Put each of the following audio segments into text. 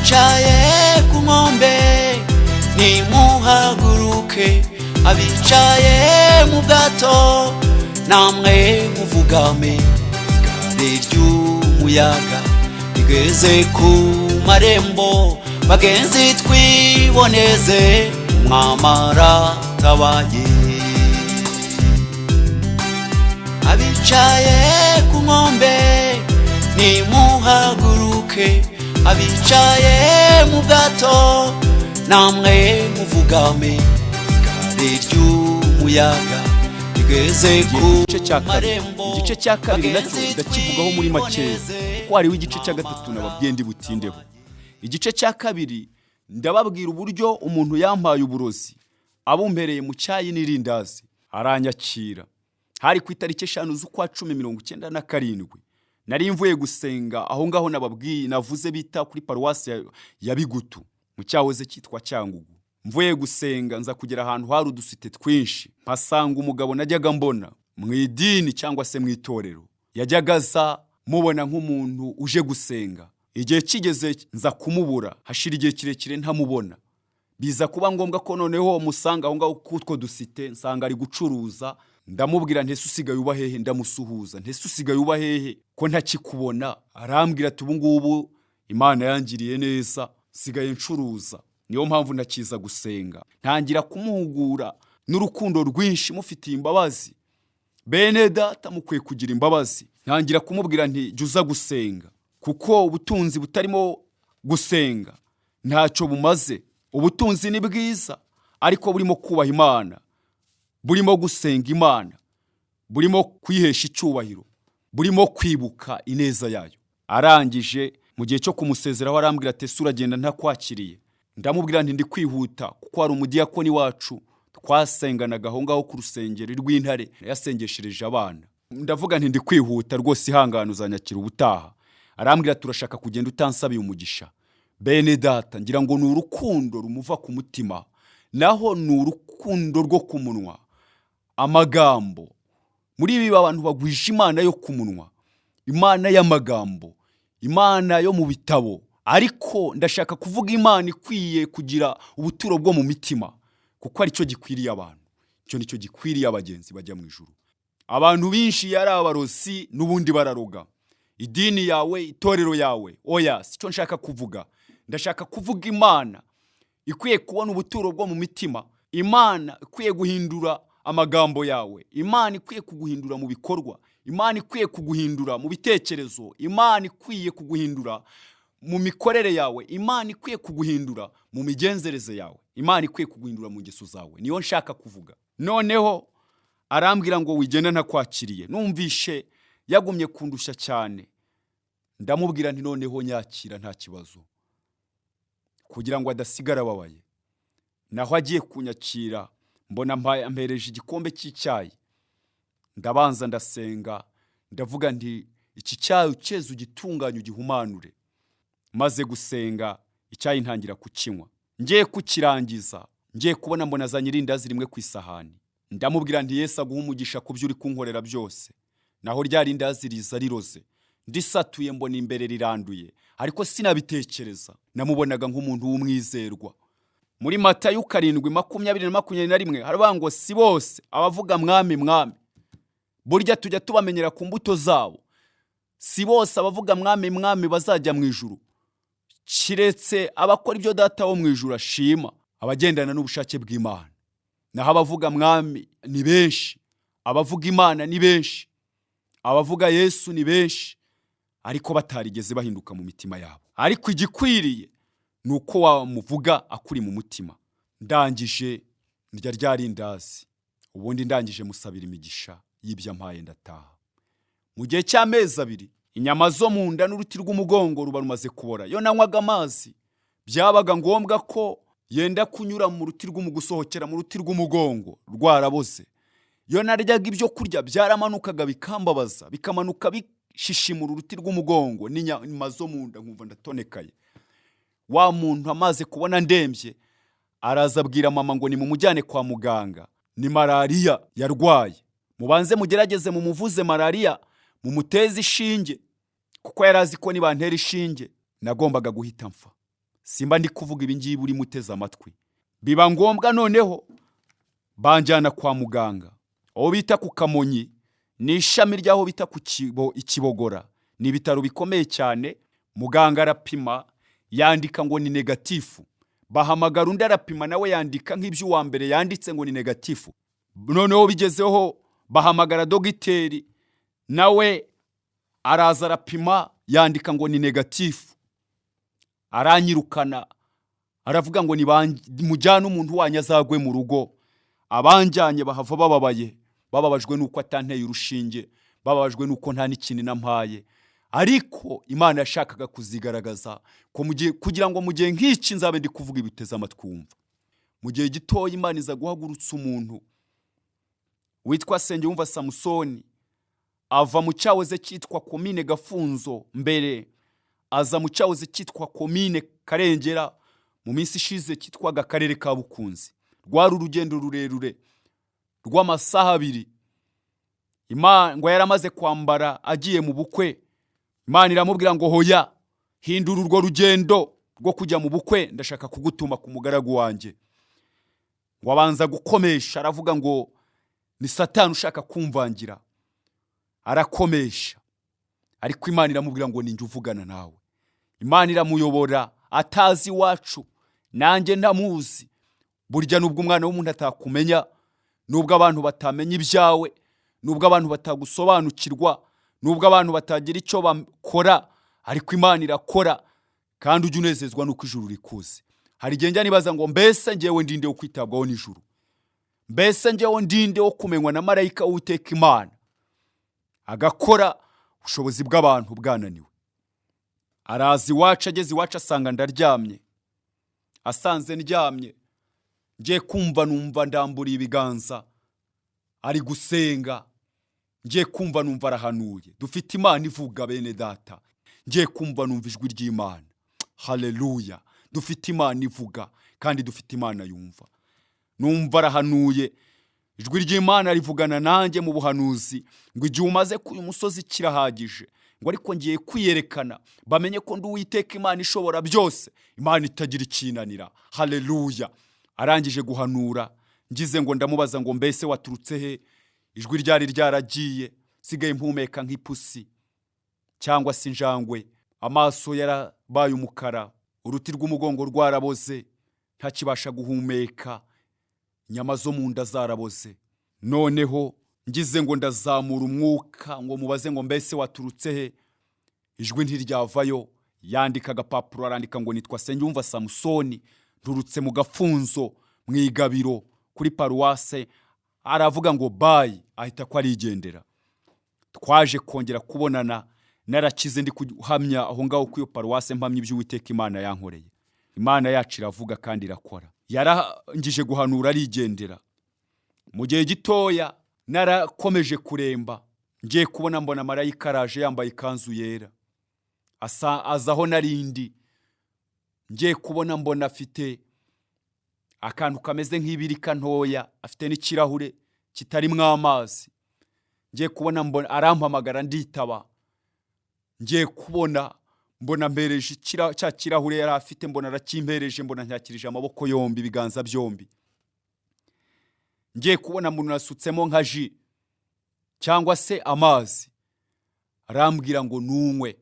abicaye ku nkombe nimuhaguruke, abicaye mu bwato namwe muvugame, igare ry'umuyaga rigeze ku marembo, bagenzi twiboneze umwami aratabaye. Abicaye ku nkombe nimuhaguruke, abicaye mu bwato namwe muvugame, igare ry'umuyaga rigeze ku marembo. Igice cya kabiri nacyo ndakivugaho muri make kuko hariho igice cya gatatu nababwiye ndi butindeho. Igice cya kabiri ndababwira uburyo umuntu yampaye uburozi abumpereye mu cyayi n'irindazi aranyakira. Hari ku itariki 5 z'ukwa 10/97 nari mvuye gusenga aho ngaho nababwiye navuze bita kuri paruwasi ya Bigutu mu cyahoze cyitwa Cyangugu. Mvuye gusenga nza kugera ahantu hari udusite twinshi, mpasanga umugabo najyaga mbona mu idini cyangwa se mu itorero. Yajyaga za mubona nk'umuntu uje gusenga, igihe kigeze nza kumubura, hashira igihe kirekire ntamubona. Biza kuba ngombwa ko noneho musanga aho ngaho kutwo dusite, nsanga ari gucuruza. Ndamubwira ntese usigaye uba hehe, ndamusuhuza ntese usigaye uba hehe ko ntakikubona. Arambwira ati ubu ngubu Imana yangiriye neza, sigaye ncuruza, niyo mpamvu nakiza gusenga. Ntangira kumuhugura n'urukundo rwinshi mufitiye imbabazi, bene data mukwiye kugira imbabazi. Ntangira kumubwira nti juza gusenga, kuko ubutunzi butarimo gusenga ntacyo bumaze. Ubutunzi ni bwiza ariko burimo kubaha Imana, burimo gusenga Imana, burimo kwihesha icyubahiro, burimo kwibuka ineza yayo. Arangije mu gihe cyo kumusezeraho arambwira ati suragenda ntakwakiriye. Ndamubwira nti ndi kwihuta kuko hari umudiyakoni wacu twasenganaga aho ngaho ku rusengero rw'Intare yasengeshereje abana. Ndavuga nti ndi kwihuta rwose, ihangana uzanyakira ubutaha. Arambwira turashaka kugenda utansabiye umugisha. Bene data, ngira ngo ni urukundo rumuva ku mutima, naho ni urukundo rwo ku munwa. Amagambo muri ibi abantu bagwisha Imana yo ku munwa, Imana y'amagambo, Imana yo mu bitabo, ariko ndashaka kuvuga Imana ikwiye kugira ubuturo bwo mu mitima, kuko ari cyo gikwiriye abantu. Cyo nicyo gikwiriye abagenzi bajya mu ijuru. Abantu binshi yari abarozi n'ubundi bararoga. Idini yawe, itorero yawe, oya sicyo nshaka kuvuga. Ndashaka kuvuga Imana ikwiye kubona ubuturo bwo mu mitima, Imana ikwiye guhindura amagambo yawe, Imana ikwiye kuguhindura mu bikorwa, Imana ikwiye kuguhindura mu bitekerezo, Imana ikwiye kuguhindura mu mikorere yawe, Imana ikwiye kuguhindura mu migenzereze yawe, Imana ikwiye kuguhindura mu ngeso zawe. Niyo nshaka kuvuga. Noneho arambwira ngo wigenda ntakwakiriye. Numvishe yagumye kundusha cyane. Ndamubwira nti noneho nyakira nta kibazo, kugira ngo adasigara babaye. Naho agiye kunyakira mbona ampereje igikombe cy'icyayi. Ndabanza ndasenga, ndavuga nti iki cyayi ucyeze ugitunganye ugihumanure. Maze gusenga icyayi ntangira kukinywa. Ngiye kukirangiza, ngiye kubona mbona za nyirindazi rimwe ku isahani. Ndamubwira nti Yesu aguha umugisha ku byo uri kunkorera byose. Naho rya rindazi riza riroze, ndisatuye mbona imbere riranduye, ariko sinabitekereza. Namubonaga nk'umuntu w'umwizerwa. Muri Matayo 7:20-21 haravuga ngo si bose abavuga mwami mwami, burya tujya tubamenyera ku mbuto zabo. Si bose abavuga mwami mwami bazajya mu ijuru, kiretse abakora ibyo Data wo mu ijuru ashima, abagendana n'ubushake bw'Imana. Naho abavuga mwami ni benshi, abavuga Imana ni benshi, abavuga Yesu ni benshi, ariko batarigeze bahinduka mu mitima yabo. Ariko igikwiriye nuko wamuvuga akuri mu mutima. Ndangije ndya ryarindazi, ubundi ndangije musabira imigisha y'ibyo ampaye ndataha. Mu gihe cy'amezi 2 inyama zo mu nda n'uruti rw'umugongo ruba rumaze kubora. Yo nanywaga amazi, byabaga ngombwa ko yenda kunyura mu ruti rw'umugusohokera mu ruti rw'umugongo rwaraboze. Yo naryaga ibyo kurya byaramanukaga bikambabaza, bikamanuka bishishimura uruti rw'umugongo n'inyama zo mu nda, nkumva ndatonekaye. Wa muntu amaze kubona ndembye araza abwira mama ngo ni mumujyane kwa muganga, ni malaria yarwaye. Mubanze mugerageze mumuvuze malaria, mumuteze ishinge, kuko yarazi ko nibantera ishinge nagombaga guhita mfa. simba ndi kuvuga ibi ngibi uri muteze amatwi. Biba ngombwa noneho banjyana kwa muganga, aho bita ku Kamonyi, ni ishami ryaho bita ku Ikibogora. Ni ibitaro bikomeye cyane. Muganga arapima, yandika ngo ni negatifu. Bahamagara undi arapima, nawe yandika nk'ibyo uwa mbere yanditse ngo ni negatifu. Noneho bigezeho bahamagara dogiteri, nawe araza arapima, yandika ngo ni negatifu. Aranyirukana, aravuga ngo mujyane umuntu wanyu azagwe mu rugo. Abanjyanye bahava bababajwe nuko atanteye urushinge, bababajwe nuko nta n'ikintu nampaye. Ariko Imana yashakaga kuzigaragaza ko kugira ngo mu gihe nk'iki nzabe ndi kuvuga ibiteze amatwi wumva. Mu gihe gitoya Imana iza guhagurutsa umuntu witwa Nsengiyumva Samusoni, ava mu cyahoze cyitwa komine Gafunzo mbere, aza mu cyahoze cyitwa komine Karengera, mu minsi ishize cyitwaga Akarere ka Bukunzi. Rwari urugendo rurerure rw'amasaha 2. Imana ngo yaramaze kwambara agiye mu bukwe. Imana iramubwira ngo hoya, hindura urwo rugendo rwo kujya mu bukwe, ndashaka kugutuma ku mugaragu wanjye. Ngo abanza gukomesha, aravuga ngo ni Satani ushaka kumvangira. Arakomesha, ariko Imana iramubwira ngo ninjye uvugana nawe. Imana iramuyobora atazi iwacu, nanjye ntamuzi. Burya nubwo umwana w'umuntu atakumenya, nubwo abantu batamenya ibyawe, nubwo abantu batagusobanukirwa, nubwo abantu batagira icyo bakora, ariko Imana irakora, kandi ujye unezezwa nuko ijuru rikuze. Hari igihe njya nibaza ngo mbese njyewe ndinde wo kwitabwaho n'ijuru, mbese njyewe ndinde wo kumenywa na marayika w'Uwiteka Imana agakora ubushobozi bw'abantu bwananiwe. Arazi iwacu, ageze iwacu asanga ndaryamye. Asanze ndyamye, ngiye kumva numva ndamburiye ibiganza, ari gusenga. Ngiye kumva numva arahanuye. Dufite Imana ivuga bene data. Ngiye kumva numva ijwi ry'Imana. Haleluya. Dufite Imana ivuga kandi dufite Imana yumva. Numva arahanuye, ijwi ry'Imana rivugana nanjye mu buhanuzi ngo igihe umaze ku musozi kirahagije, ngo ariko ngiye kwiyerekana bamenye ko ndi Uwiteka Imana ishobora byose, Imana itagira ikinanira. Haleluya. Arangije guhanura, ngize ngo ndamubaza ngo mbese waturutse he? Ijwi ryari ryaragiye, sigaye mpumeka nk'ipusi cyangwa se injangwe. Amaso yarabaye umukara, uruti rw'umugongo rwaraboze, ntakibasha guhumeka, inyama zo mu nda zaraboze. Noneho ngize ngo ndazamura umwuka ngo mubaze ngo mbese waturutse he? Ijwi ntiryavayo. Yandika agapapuro, arandika ngo nitwa Nsengiyumva Samusoni, nturutse mu Gafunzo mu Igabiro kuri paruwase. Aravuga ngo bayi, ahita ko arigendera. Twaje kongera kubonana, narakize ndi kuhamya aho ngaho ku iyo paruwase, mpamya iby'Uwiteka Imana yankoreye. Imana yacu iravuga kandi irakora. Yarangije guhanura arigendera. Mu gihe gitoya narakomeje kuremba, ngiye kubona mbona marayika araje yambaye ikanzu yera, azaho narindi. Ngiye kubona mbona afite akantu kameze nk'ibirika ntoya, afite n'ikirahure kitarimo amazi. Ngiye kubona mbona arampamagara, nditaba. Ngiye kubona mbona mbereje cya kirahure yari afite, mbona arakimpereje, mbona ntyakirije amaboko yombi, ibiganza byombi. Ngiye kubona umuntu nasutsemo nka ji cyangwa se amazi, arambwira ngo nunywe.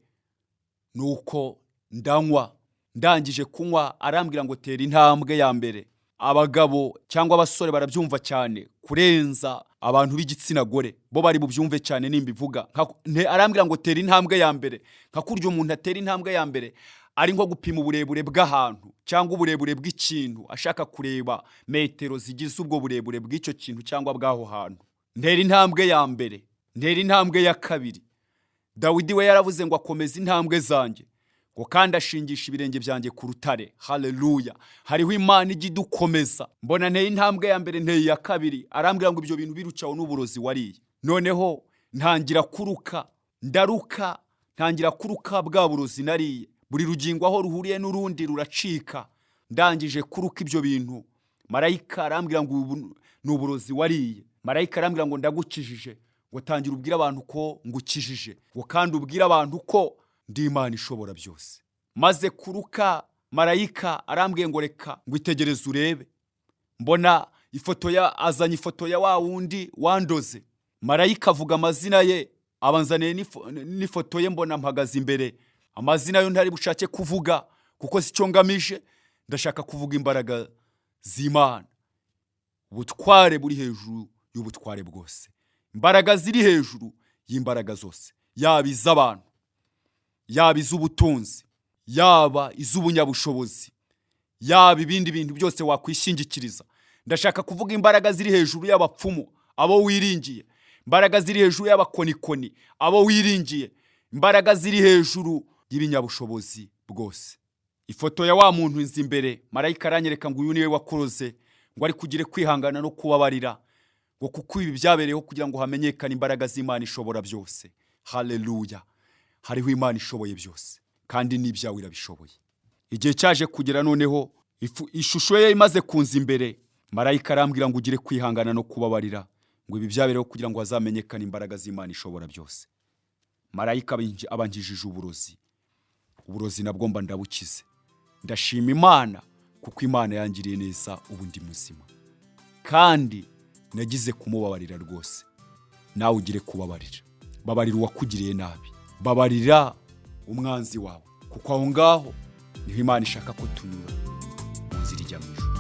Nuko ndanywa. Ndangije kunywa arambwira ngo tera intambwe ya mbere. Abagabo cyangwa abasore barabyumva cyane kurenza abantu b'igitsina gore, bo bari bubyumve cyane nimbivuga. Arambwira ngo tera intambwe ya mbere. Nka kurya umuntu atera intambwe ya mbere ari nko gupima uburebure bw'ahantu cyangwa uburebure bw'ikintu, ashaka kureba metero zigize ubwo burebure bw'icyo kintu cyangwa bw'aho hantu. Ntera intambwe ya mbere, ntera intambwe ya kabiri. Dawidi we yaravuze ngo akomeze intambwe zanjye, ngo kandi ashingisha ibirenge byanjye ku rutare. Haleluya. Hariho Imana ijya idukomeza. Mbona nteye intambwe ya mbere, nteye ya kabiri. Arambwira ngo ibyo bintu birucaho n'uburozi wariye. Noneho ntangira kuruka, ndaruka, ntangira kuruka bwa burozi nariye. Buri rugingo aho ruhuriye n'urundi ruracika. Ndangije kuruka ibyo bintu, marayika arambwira ngo ni uburozi wariye. Marayika arambwira ngo ndagukijije, ngo tangira ubwira abantu ko ngukijije, ngo kandi ubwira abantu ko ndi Imana ishobora byose. Maze kuruka marayika arambwiye ngo reka ngo itegereze urebe. Mbona azanye ifoto ya wa wundi wandoze. Marayika avuga amazina ye, abanzaniye n'ifoto ye, mbona mpagaze imbere. Amazina yo ntari bushake kuvuga kuko sicyo ngamije. Ndashaka kuvuga imbaraga z'Imana, ubutware buri hejuru y'ubutware bwose, imbaraga ziri hejuru y'imbaraga zose, yaba iz'abantu, yaba iz'ubutunzi, yaba iz'ubunyabushobozi, yaba ibindi bintu byose wakwishingikiriza. Ndashaka kuvuga imbaraga ziri hejuru y'abapfumu, abo wiringiye, imbaraga ziri hejuru y'abakonikoni, abo wiringiye, imbaraga ziri hejuru y'ibinyabushobozi bwose. Ifoto ya wa muntu nzi imbere, marayika aranyereka ngo uyu niwe wakuroze, ngo ari kugire kwihangana no kubabarira, ngo kuko ibi byabereyeho kugira ngo hamenyekane imbaraga z'Imana ishobora byose. Haleluya! Hariho Imana ishoboye byose, kandi n'ibyawe irabishoboye. Igihe cyaje kugera noneho ishusho ye imaze kunza imbere, marayika arambwira ngo ugire kwihangana no kubabarira, ngo ibi byabereyeho kugira ngo hazamenyekane imbaraga z'Imana ishobora byose. Marayika abanjijije uburozi nabwo mba ndabukize. Ndashima Imana kuko Imana yangiriye neza, ubu ndi muzima kandi nagize kumubabarira rwose. Nawe ugire kubabarira. Babarira uwakugiriye nabi, babarira umwanzi wawe, kuko aho ngaho niho Imana ishaka ko tunyura mu nzira ijya mu ijuru.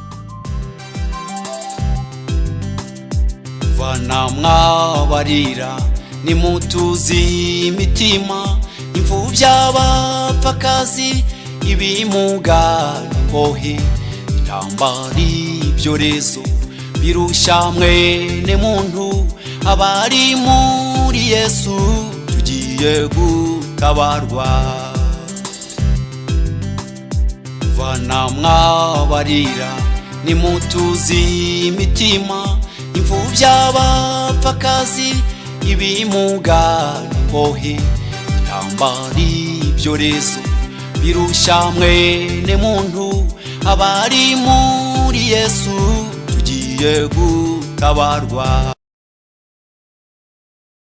Vana mwabarira nimutuzi imitima, imfubyi abapfakazi, ibimuga n'imbohe, intambara ibyorezo birusha mwene muntu. Abari muri Yesu tugiye gutabarwa. Vana mwabarira nimutuzi imitima, imfubyi abapfakazi, ibimuga n'imbohe, intambara ibyorezo birusha mwene muntu. Abari muri Yesu tugiye gutabarwa.